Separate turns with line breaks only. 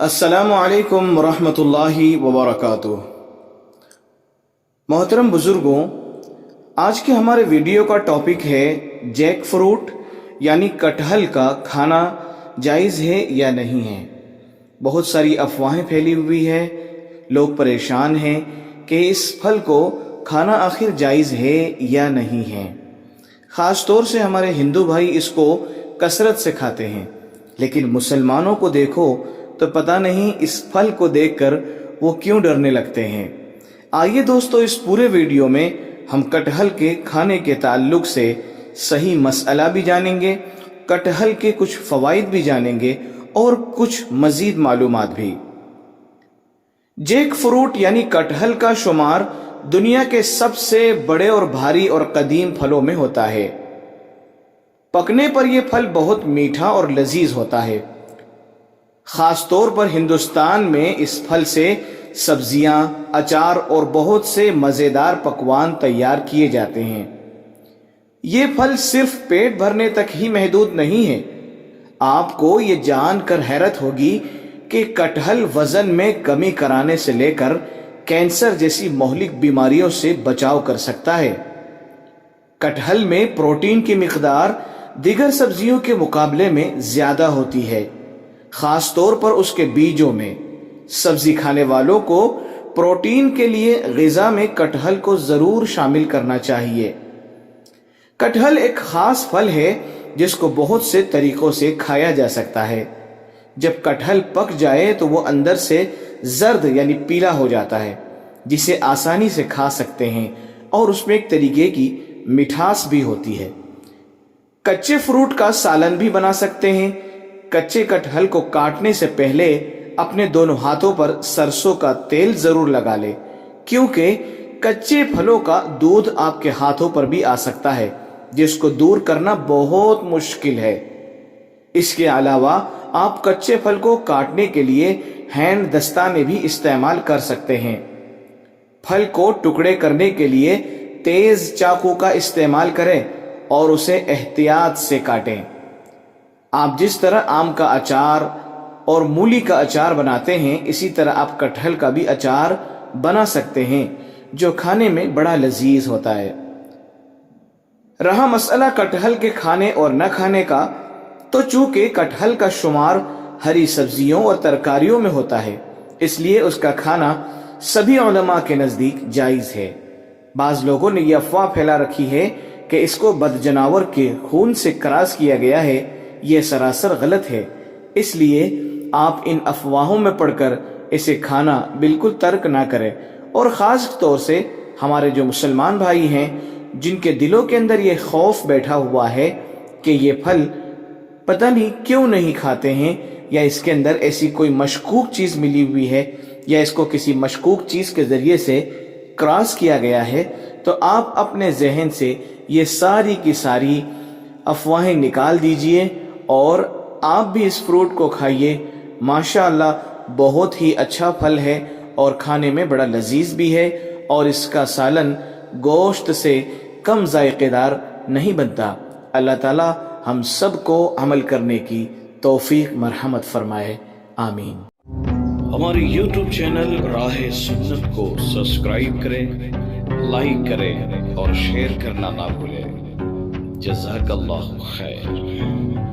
السلام علیکم ورحمۃ اللہ وبرکاتہ۔ محترم بزرگوں، آج کے ہمارے ویڈیو کا ٹاپک ہے جیک فروٹ یعنی کٹہل کا کھانا جائز ہے یا نہیں ہے۔ بہت ساری افواہیں پھیلی ہوئی ہے، لوگ پریشان ہیں کہ اس پھل کو کھانا آخر جائز ہے یا نہیں ہے۔ خاص طور سے ہمارے ہندو بھائی اس کو کثرت سے کھاتے ہیں، لیکن مسلمانوں کو دیکھو تو پتہ نہیں اس پھل کو دیکھ کر وہ کیوں ڈرنے لگتے ہیں۔ آئیے دوستو، اس پورے ویڈیو میں ہم کٹہل کے کھانے کے تعلق سے صحیح مسئلہ بھی جانیں گے، کٹہل کے کچھ فوائد بھی جانیں گے اور کچھ مزید معلومات بھی۔ جیک فروٹ یعنی کٹہل کا شمار دنیا کے سب سے بڑے اور بھاری اور قدیم پھلوں میں ہوتا ہے۔ پکنے پر یہ پھل بہت میٹھا اور لذیذ ہوتا ہے۔ خاص طور پر ہندوستان میں اس پھل سے سبزیاں، اچار اور بہت سے مزیدار پکوان تیار کیے جاتے ہیں۔ یہ پھل صرف پیٹ بھرنے تک ہی محدود نہیں ہے۔ آپ کو یہ جان کر حیرت ہوگی کہ کٹہل وزن میں کمی کرانے سے لے کر کینسر جیسی مہلک بیماریوں سے بچاؤ کر سکتا ہے۔ کٹہل میں پروٹین کی مقدار دیگر سبزیوں کے مقابلے میں زیادہ ہوتی ہے، خاص طور پر اس کے بیجوں میں۔ سبزی کھانے والوں کو پروٹین کے لیے غذا میں کٹہل کو ضرور شامل کرنا چاہیے۔ کٹہل ایک خاص پھل ہے جس کو بہت سے طریقوں سے کھایا جا سکتا ہے۔ جب کٹہل پک جائے تو وہ اندر سے زرد یعنی پیلا ہو جاتا ہے، جسے آسانی سے کھا سکتے ہیں اور اس میں ایک طریقے کی مٹھاس بھی ہوتی ہے۔ کچے فروٹ کا سالن بھی بنا سکتے ہیں۔ کچے کٹہل کو کاٹنے سے پہلے اپنے دونوں ہاتھوں پر سرسوں کا تیل ضرور لگا لے، کیونکہ کچے پھلوں کا دودھ آپ کے ہاتھوں پر بھی آ سکتا ہے، جس کو دور کرنا بہت مشکل ہے۔ اس کے علاوہ آپ کچے پھل کو کاٹنے کے لیے ہینڈ دستانے بھی استعمال کر سکتے ہیں۔ پھل کو ٹکڑے کرنے کے لیے تیز چاقو کا استعمال کریں اور اسے احتیاط سے کاٹیں۔ آپ جس طرح آم کا اچار اور مولی کا اچار بناتے ہیں، اسی طرح آپ کٹہل کا بھی اچار بنا سکتے ہیں، جو کھانے میں بڑا لذیذ ہوتا ہے۔ رہا مسئلہ کٹہل کے کھانے اور نہ کھانے کا، تو چونکہ کٹہل کا شمار ہری سبزیوں اور ترکاریوں میں ہوتا ہے، اس لیے اس کا کھانا سبھی علماء کے نزدیک جائز ہے۔ بعض لوگوں نے یہ افواہ پھیلا رکھی ہے کہ اس کو بد جانور کے خون سے کراس کیا گیا ہے۔ یہ سراسر غلط ہے، اس لیے آپ ان افواہوں میں پڑھ کر اسے کھانا بالکل ترک نہ کریں۔ اور خاص طور سے ہمارے جو مسلمان بھائی ہیں، جن کے دلوں کے اندر یہ خوف بیٹھا ہوا ہے کہ یہ پھل پتہ نہیں کیوں نہیں کھاتے ہیں، یا اس کے اندر ایسی کوئی مشکوک چیز ملی ہوئی ہے، یا اس کو کسی مشکوک چیز کے ذریعے سے کراس کیا گیا ہے، تو آپ اپنے ذہن سے یہ ساری کی ساری افواہیں نکال دیجئے اور آپ بھی اس فروٹ کو کھائیے۔ ماشاءاللہ بہت ہی اچھا پھل ہے اور کھانے میں بڑا لذیذ بھی ہے، اور اس کا سالن گوشت سے کم ذائقے دار نہیں بنتا۔ اللہ تعالی ہم سب کو عمل کرنے کی توفیق مرحمت فرمائے، آمین۔
ہماری یوٹیوب چینل راہ سنت کو سبسکرائب کریں، لائک کریں اور شیئر کرنا نہ بھولیں۔ جزاک اللہ خیر۔